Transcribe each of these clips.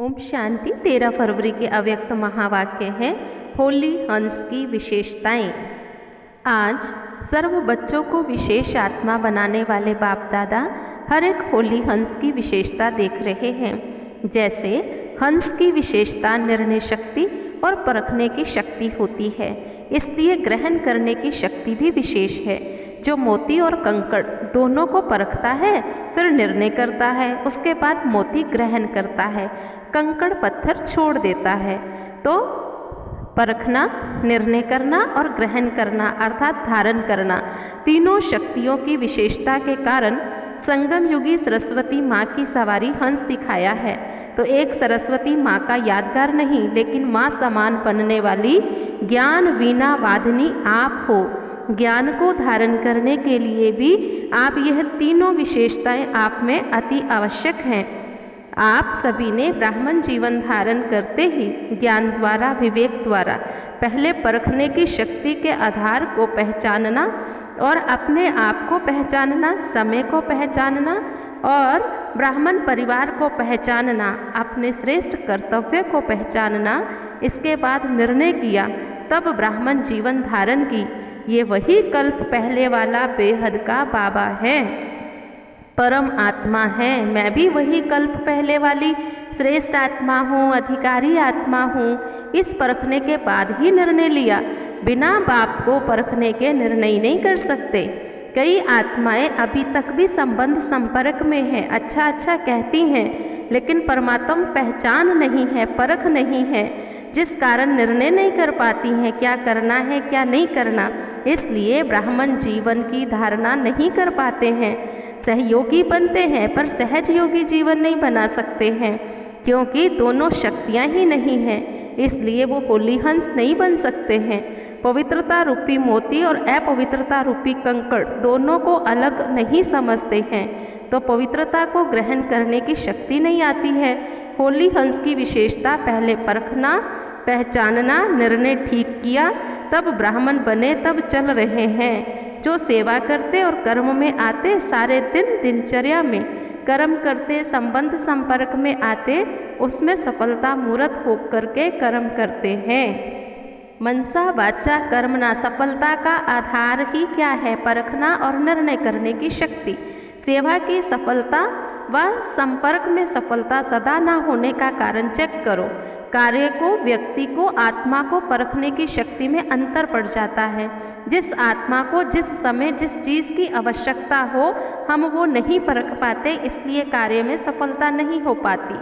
ओम शांति। 13 फरवरी के अव्यक्त महावाक्य है होली हंस की विशेषताएं। आज सर्व बच्चों को विशेष आत्मा बनाने वाले बाप दादा हर एक होली हंस की विशेषता देख रहे हैं। जैसे हंस की विशेषता निर्णय शक्ति और परखने की शक्ति होती है, इसलिए ग्रहण करने की शक्ति भी विशेष है। जो मोती और कंकड़ दोनों को परखता है, फिर निर्णय करता है, उसके बाद मोती ग्रहण करता है, कंकड़ पत्थर छोड़ देता है। तो परखना, निर्णय करना और ग्रहण करना अर्थात धारण करना, तीनों शक्तियों की विशेषता के कारण संगम युगी सरस्वती माँ की सवारी हंस दिखाया है। तो एक सरस्वती माँ का यादगार नहीं, लेकिन माँ समान बनने वाली ज्ञान वीणा वादनी आप हो। ज्ञान को धारण करने के लिए भी आप यह तीनों विशेषताएं आप में अति आवश्यक हैं। आप सभी ने ब्राह्मण जीवन धारण करते ही ज्ञान द्वारा, विवेक द्वारा पहले परखने की शक्ति के आधार को पहचानना और अपने आप को पहचानना, समय को पहचानना और ब्राह्मण परिवार को पहचानना, अपने श्रेष्ठ कर्तव्य को पहचानना, इसके बाद निर्णय किया, तब ब्राह्मण जीवन धारण की। ये वही कल्प पहले वाला बेहद का बाबा है, परम आत्मा है। मैं भी वही कल्प पहले वाली श्रेष्ठ आत्मा हूँ, अधिकारी आत्मा हूँ। इस परखने के बाद ही निर्णय लिया, बिना बाप को परखने के निर्णय नहीं कर सकते। कई आत्माएं अभी तक भी संबंध संपर्क में हैं, अच्छा अच्छा कहती हैं, लेकिन परमात्मा पहचान नहीं है, परख नहीं है, जिस कारण निर्णय नहीं कर पाती हैं क्या करना है क्या नहीं करना। इसलिए ब्राह्मण जीवन की धारणा नहीं कर पाते हैं। सहयोगी बनते हैं पर सहज योगी जीवन नहीं बना सकते हैं, क्योंकि दोनों शक्तियाँ ही नहीं हैं। इसलिए वो होली हंस नहीं बन सकते हैं। पवित्रता रूपी मोती और अपवित्रता रूपी कंकड़ दोनों को अलग नहीं समझते हैं, तो पवित्रता को ग्रहण करने की शक्ति नहीं आती है। होली हंस की विशेषता पहले परखना, पहचानना, निर्णय ठीक किया, तब ब्राह्मण बने, तब चल रहे हैं। जो सेवा करते और कर्म में आते, सारे दिन दिनचर्या में कर्म करते, संबंध संपर्क में आते, उसमें सफलता मूर्त होकर के कर्म करते हैं। मनसा वाचा कर्मणा, सफलता का आधार ही क्या है? परखना और निर्णय करने की शक्ति। सेवा की सफलता व संपर्क में सफलता सदा न होने का कारण चेक करो। कार्य को, व्यक्ति को, आत्मा को परखने की शक्ति में अंतर पड़ जाता है। जिस आत्मा को जिस समय जिस चीज़ की आवश्यकता हो, हम वो नहीं परख पाते, इसलिए कार्य में सफलता नहीं हो पाती।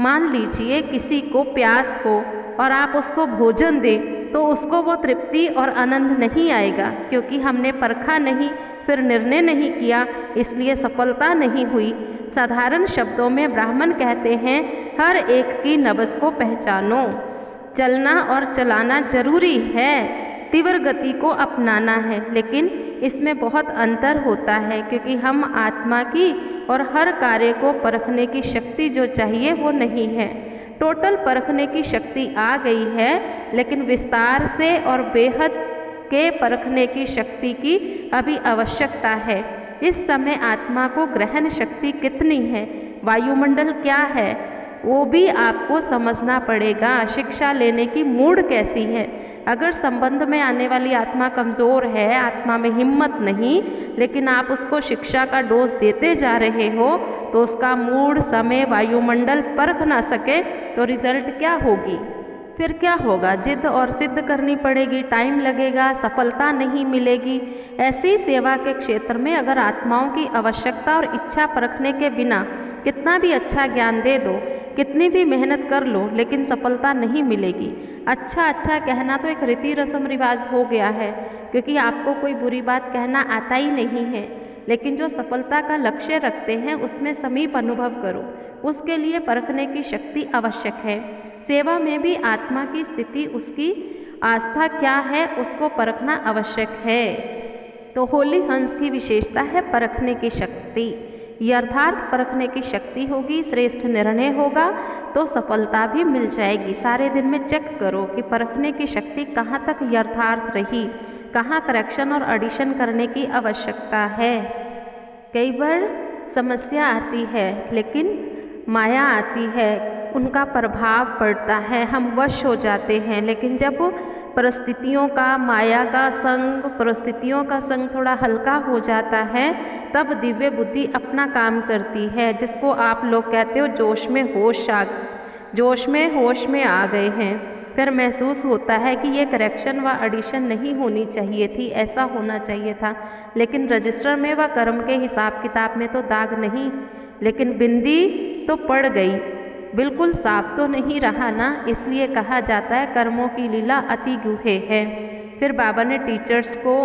मान लीजिए किसी को प्यास हो और आप उसको भोजन दें, तो उसको वो तृप्ति और आनंद नहीं आएगा, क्योंकि हमने परखा नहीं, फिर निर्णय नहीं किया, इसलिए सफलता नहीं हुई। साधारण शब्दों में ब्राह्मण कहते हैं, हर एक की नब्ज़ को पहचानो। चलना और चलाना जरूरी है, तीव्र गति को अपनाना है, लेकिन इसमें बहुत अंतर होता है, क्योंकि हम आत्मा की और हर कार्य को परखने की शक्ति जो चाहिए वो नहीं है। टोटल परखने की शक्ति आ गई है, लेकिन विस्तार से और बेहद के परखने की शक्ति की अभी आवश्यकता है। इस समय आत्मा को ग्रहण शक्ति कितनी है, वायुमंडल क्या है, वो भी आपको समझना पड़ेगा। शिक्षा लेने की मूड कैसी है। अगर संबंध में आने वाली आत्मा कमज़ोर है, आत्मा में हिम्मत नहीं, लेकिन आप उसको शिक्षा का डोज देते जा रहे हो, तो उसका मूड, समय, वायुमंडल परख ना सके तो रिजल्ट क्या होगी? फिर क्या होगा? जिद और सिद्ध करनी पड़ेगी, टाइम लगेगा, सफलता नहीं मिलेगी। ऐसी सेवा के क्षेत्र में अगर आत्माओं की आवश्यकता और इच्छा परखने के बिना कितना भी अच्छा ज्ञान दे दो, कितनी भी मेहनत कर लो, लेकिन सफलता नहीं मिलेगी। अच्छा अच्छा कहना तो एक रीति रस्म रिवाज हो गया है, क्योंकि आपको कोई बुरी बात कहना आता ही नहीं है। लेकिन जो सफलता का लक्ष्य रखते हैं, उसमें समीप अनुभव करो, उसके लिए परखने की शक्ति आवश्यक है। सेवा में भी आत्मा की स्थिति, उसकी आस्था क्या है, उसको परखना आवश्यक है। तो होली हंस की विशेषता है परखने की शक्ति। यथार्थ परखने की शक्ति होगी, श्रेष्ठ निर्णय होगा, तो सफलता भी मिल जाएगी। सारे दिन में चेक करो कि परखने की शक्ति कहाँ तक यथार्थ रही, कहाँ करेक्शन और एडिशन करने की आवश्यकता है। कई बार समस्या आती है, लेकिन माया आती है, उनका प्रभाव पड़ता है, हम वश हो जाते हैं। लेकिन जब परिस्थितियों का, माया का संग, परिस्थितियों का संग थोड़ा हल्का हो जाता है, तब दिव्य बुद्धि अपना काम करती है, जिसको आप लोग कहते हो होश में आ गए हैं। फिर महसूस होता है कि ये करेक्शन व एडिशन नहीं होनी चाहिए थी, ऐसा होना चाहिए था। लेकिन रजिस्टर में व कर्म के हिसाब किताब में तो दाग नहीं, लेकिन बिंदी तो पड़ गई, बिल्कुल साफ तो नहीं रहा ना। इसलिए कहा जाता है कर्मों की लीला अति गूढ़ है। फिर बाबा ने टीचर्स को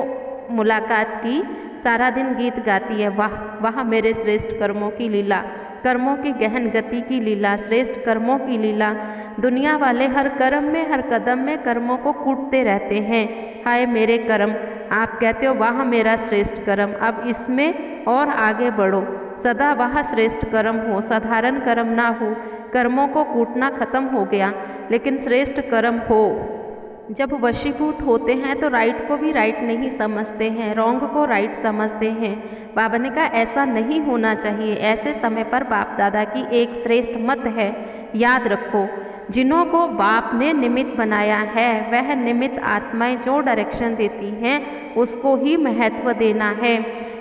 मुलाकात की, सारा दिन गीत गाती है, वाह वाह मेरे श्रेष्ठ कर्मों की लीला, कर्मों की गहन गति की लीला, श्रेष्ठ कर्मों की लीला। दुनिया वाले हर कर्म में, हर कदम में कर्मों को कूटते रहते हैं, हाय मेरे कर्म। आप कहते हो वाह मेरा श्रेष्ठ कर्म, अब इसमें और आगे बढ़ो, सदा वह श्रेष्ठ कर्म हो, साधारण कर्म ना हो। कर्मों को कूटना खत्म हो गया, लेकिन श्रेष्ठ कर्म हो। जब वशीभूत होते हैं तो राइट को भी राइट नहीं समझते हैं, रॉन्ग को राइट समझते हैं। बाबा ने कहा ऐसा नहीं होना चाहिए। ऐसे समय पर बाप दादा की एक श्रेष्ठ मत है, याद रखो, जिन्हों को बाप ने निमित्त बनाया है, वह निमित्त आत्माएं जो डायरेक्शन देती हैं उसको ही महत्व देना है।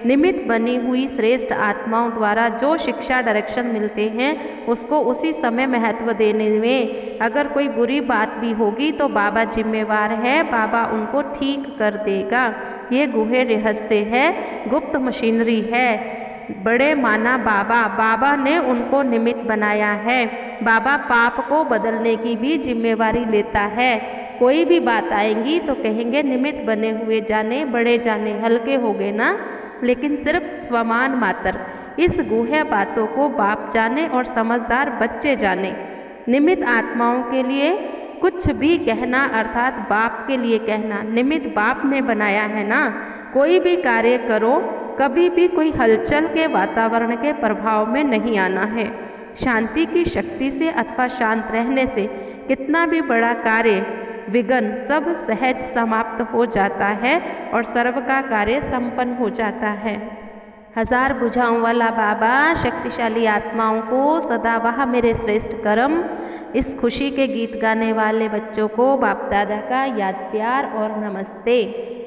निमित्त बनी हुई श्रेष्ठ आत्माओं द्वारा जो शिक्षा डायरेक्शन मिलते हैं उसको उसी समय महत्व देने में। अगर कोई बुरी बात भी होगी तो बाबा जिम्मेवार है, बाबा उनको ठीक कर देगा। ये गुहे रहस्य है, गुप्त मशीनरी है। बड़े माना बाबा, बाबा ने उनको निमित्त बनाया है। बाबा पाप को बदलने की भी जिम्मेवारी लेता है। कोई भी बात आएंगी तो कहेंगे निमित्त बने हुए जाने, बड़े जाने, हल्के हो गए ना, लेकिन सिर्फ स्वमान मात्र। इस गुह्य बातों को बाप जाने और समझदार बच्चे जाने। निमित्त आत्माओं के लिए कुछ भी कहना अर्थात बाप के लिए कहना, निमित्त बाप ने बनाया है ना। कोई भी कार्य करो, कभी भी कोई हलचल के वातावरण के प्रभाव में नहीं आना है। शांति की शक्ति से अथवा शांत रहने से कितना भी बड़ा कार्य, विघ्न सब सहज समाप्त हो जाता है और सर्व का कार्य संपन्न हो जाता है। हजार भुजाओं वाला बाबा शक्तिशाली आत्माओं को सदा वह मेरे श्रेष्ठ कर्म, इस खुशी के गीत गाने वाले बच्चों को बाप दादा का याद प्यार और नमस्ते।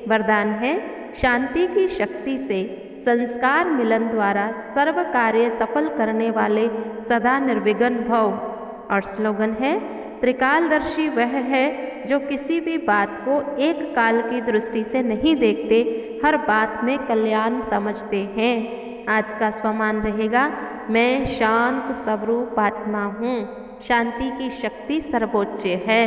वरदान है, शांति की शक्ति से संस्कार मिलन द्वारा सर्व कार्य सफल करने वाले सदा निर्विघ्न भव। और स्लोगन है, त्रिकालदर्शी वह है जो किसी भी बात को एक काल की दृष्टि से नहीं देखते, हर बात में कल्याण समझते हैं। आज का स्वमान रहेगा, मैं शांत स्वरूप आत्मा हूँ, शांति की शक्ति सर्वोच्च है।